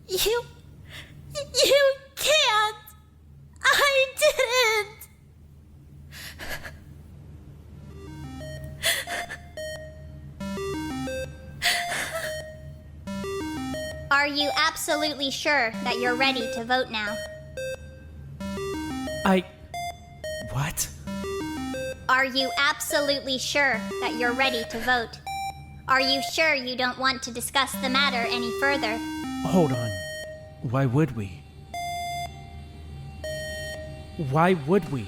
You can't! I didn't! Are you absolutely sure that you're ready to vote now? What? Are you absolutely sure that you're ready to vote? Are you sure you don't want to discuss the matter any further? Hold on. Why would we? Why would we?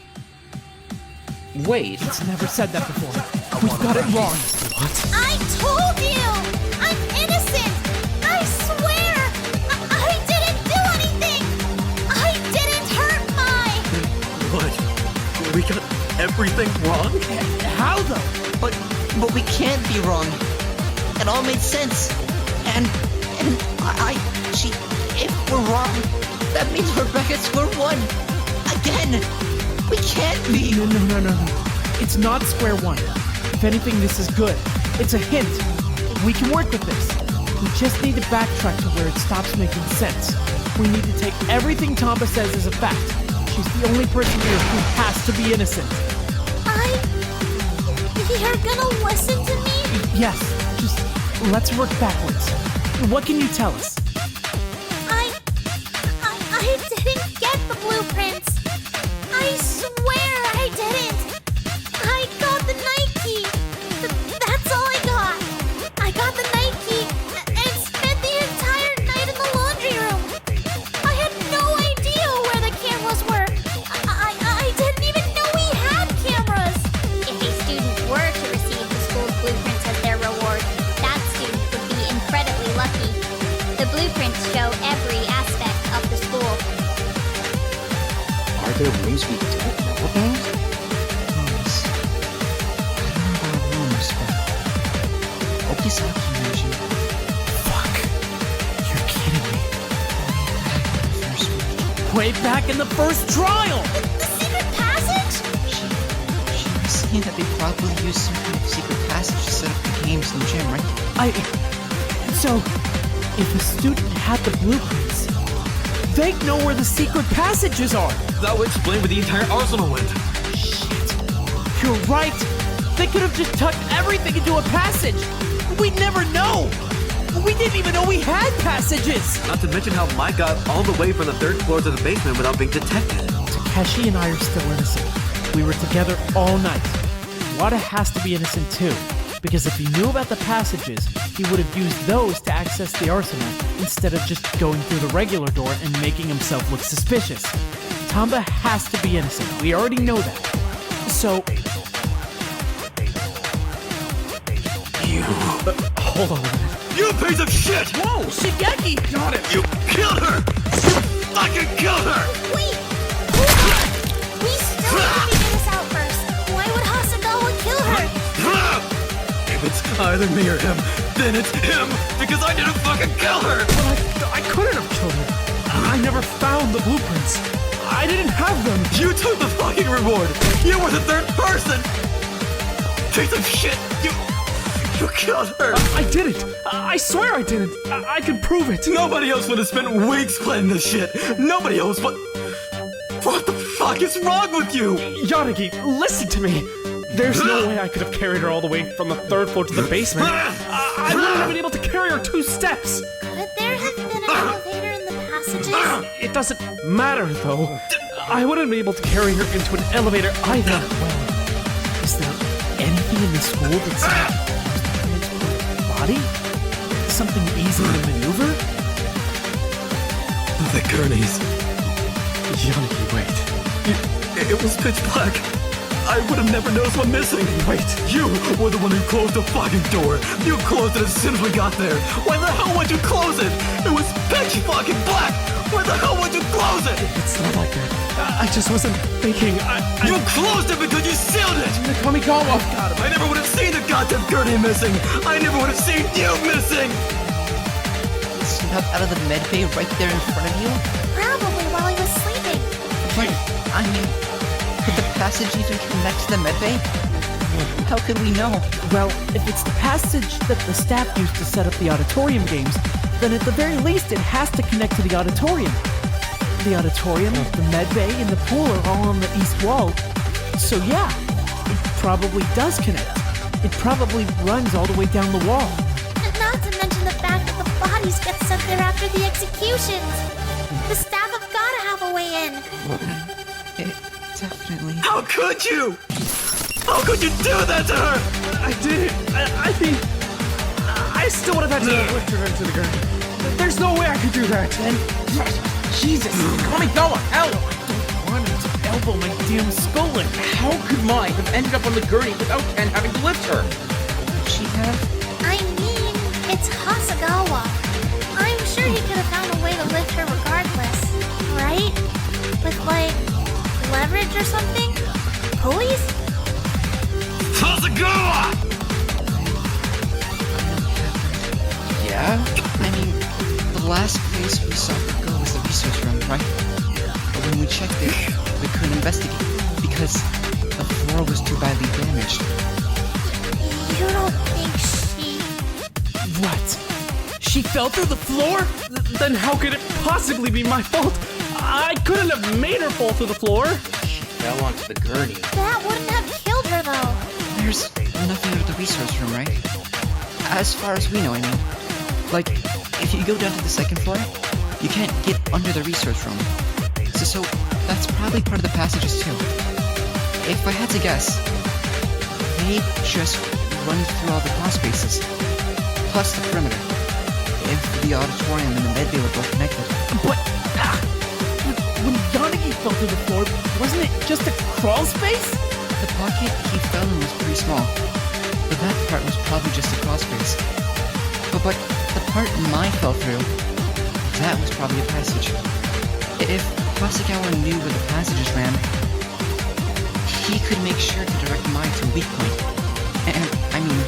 Wait. It's never said that before. We've got it wrong. What? I told you! I'm innocent! I swear! I didn't do anything! I didn't hurt What? We got everything wrong? How though? But we can't be wrong. It all made sense. And if we're wrong, that means we're back at square one. Again. We can't be. No. It's not square one. If anything, this is good. It's a hint. We can work with this. We just need to backtrack to where it stops making sense. We need to take everything Tomba says as a fact. She's the only person here who has to be innocent. You're gonna listen to me? Yes, just let's work backwards. What can you tell us? I didn't get the blueprints. I swear I didn't. I got the night key. That's all I got. I got the night key and spent the entire night in the laundry room. I had no idea where the cameras were. I didn't even know we had cameras. If a student were to receive the school's blueprints as their reward, that student would be incredibly lucky. The blueprints show every aspect of the school. Are there rooms we don't know about? Rooms. I don't know about rooms, but Okizaki mentioned. Fuck. You're kidding me. First one. Way back in the first trial! The secret passage? She was saying that they probably used some kind of secret passage to set up the games in the gym, right? So, if a student had the blueprints, they'd know where the secret passages are! That would explain where the entire arsenal went. Shit. You're right! They could have just tucked everything into a passage! We'd never know! We didn't even know we had passages! Not to mention how Mike got all the way from the third floor to the basement without being detected. Takeshi and I are still innocent. We were together all night. Wada has to be innocent too, because if he knew about the passages, he would have used those to access the arsenal instead of just going through the regular door and making himself look suspicious. Tomba has to be innocent. We already know that. So... You... hold on a minute. You piece of shit! Whoa! Shigeki! Got it! You killed her! You fucking killed her! Wait! Hold on! We still have to figure this out first. Why would Hasagawa kill her? If it's either me or him, then it's him! Because I didn't fucking kill her! But I couldn't have killed her. I never found the blueprints. I didn't have them. You took the fucking reward! You were the third person! Piece of shit! You killed her! I didn't. I swear I didn't. I can prove it. Nobody else would have spent weeks planning this shit! Nobody else but... What the fuck is wrong with you? Yonagi, listen to me. There's no way I could have carried her all the way from the third floor to the basement. I wouldn't have been able to carry her 2 steps. Could there have been an elevator in the passages? It doesn't matter, though. I wouldn't be able to carry her into an elevator either. Well, is there anything in the school that's transport body? Something easy to maneuver? The gurneys. Yonagi, wait. It was pitch black. I would have never noticed one missing. Wait. You were the one who closed the fucking door. You closed it as soon as we got there. Why the hell would you close it? It was pitch fucking black. Why the hell would you close it? It's not like that. I just wasn't thinking. You closed it because you sealed it. Kamigawa. I never would have seen the goddamn gurney missing. I never would have seen you missing. Snuck out of the med bay right there in front of you? Probably while he was sleeping. But, I mean, could the passage even connect to the med bay? How could we know? Well, if it's the passage that the staff used to set up the auditorium games, then at the very least it has to connect to the auditorium. The auditorium, the med bay, and the pool are all on the east wall. So yeah, it probably does connect. It probably runs all the way down the wall. And not to mention the fact that the bodies get sent there after the executions. The staff have gotta have a way in. It definitely... How could you? How could you do that to her? I did. I mean, I still would have had to lift her into the ground. There's no way I could do that. And Jesus, let me go. Hell, wanted to elbow my damn skull in. how could Mai have ended up on the gurney without Ken having to lift her? Would she have? I mean, it's Hasagawa. I'm sure he could have found a way to lift her regardless, right? With, like, leverage or something? Pulleys? Hasagawa! Yeah? I mean, the last place we saw her go was the research room, right? But when we checked it, we couldn't investigate because the floor was too badly damaged. You don't think she... What? She fell through the floor? Then how could it possibly be my fault? I couldn't have made her fall through the floor. She fell onto the gurney. That wouldn't have killed her, though. There's nothing under the resource room, right? As far as we know, I mean. Like, if you go down to the second floor, you can't get under the resource room. So that's probably part of the passages too. If I had to guess, they just run through all the crawl spaces, plus the perimeter. If the auditorium and the med bay were both connected. But when Yanagi fell through the floor, wasn't it just a crawl space? The pocket he fell in was pretty small, but that part was probably just a crawl space. But the part Mai fell through, that was probably a passage. If Hasagawa knew where the passages ran, he could make sure to direct Mai to a weak point. And, I mean,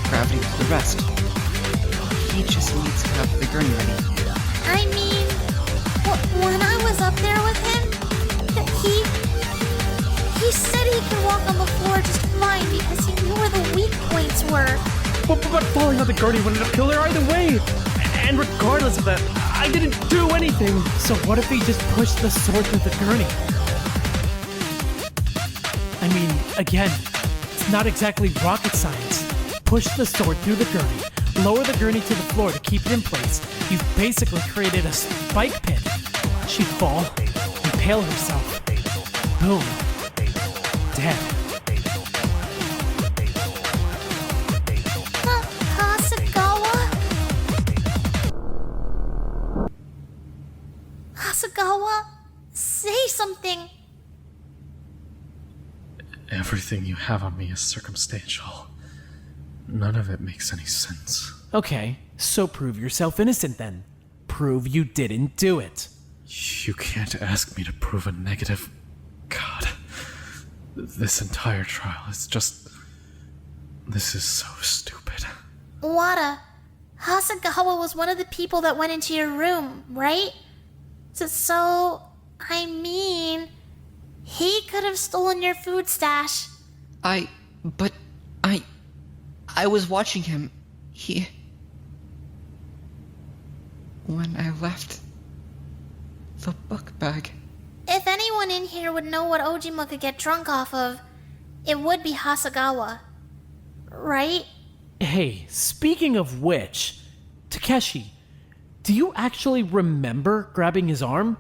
gravity to the rest. He just needs to have the gurney ready. I mean, when I was up there with him, he said he could walk on the floor just fine because he knew where the weak points were. But falling on the gurney wouldn't have killed her either way. And regardless of that, I didn't do anything. So what if he just pushed the sword through the gurney? I mean, again, it's not exactly rocket science. Push the sword through the gurney, lower the gurney to the floor to keep it in place. You've basically created a spike pit. She'd fall, impale herself. Boom. Dead. Hasagawa, say something. Everything you have on me is circumstantial. None of it makes any sense. Okay, so prove yourself innocent then. Prove you didn't do it. You can't ask me to prove a negative. God. This entire trial is just... This is so stupid. Wada, Hasagawa was one of the people that went into your room, right? So, I mean, he could have stolen your food stash. I was watching him. When I left the book bag. If anyone in here would know what Ojima could get drunk off of, it would be Hasagawa. Right? Hey, speaking of which, Takeshi, do you actually remember grabbing his arm?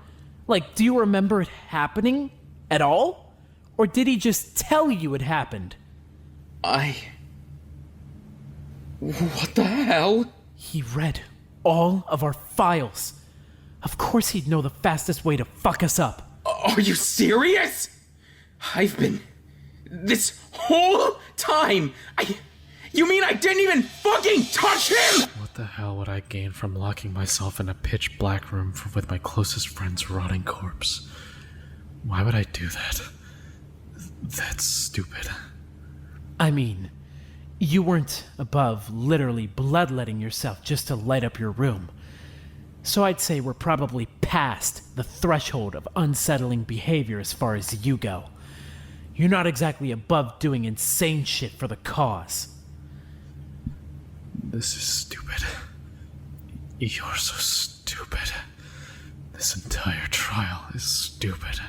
Like, do you remember it happening at all? Or did he just tell you it happened? What the hell? He read all of our files. Of course he'd know the fastest way to fuck us up. Are you serious? I've been... This whole time, You mean I didn't even fucking touch him?! What the hell would I gain from locking myself in a pitch black room with my closest friend's rotting corpse? Why would I do that? That's stupid. I mean, you weren't above literally bloodletting yourself just to light up your room. So I'd say we're probably past the threshold of unsettling behavior as far as you go. You're not exactly above doing insane shit for the cause. This is stupid. You're so stupid. This entire trial is stupid.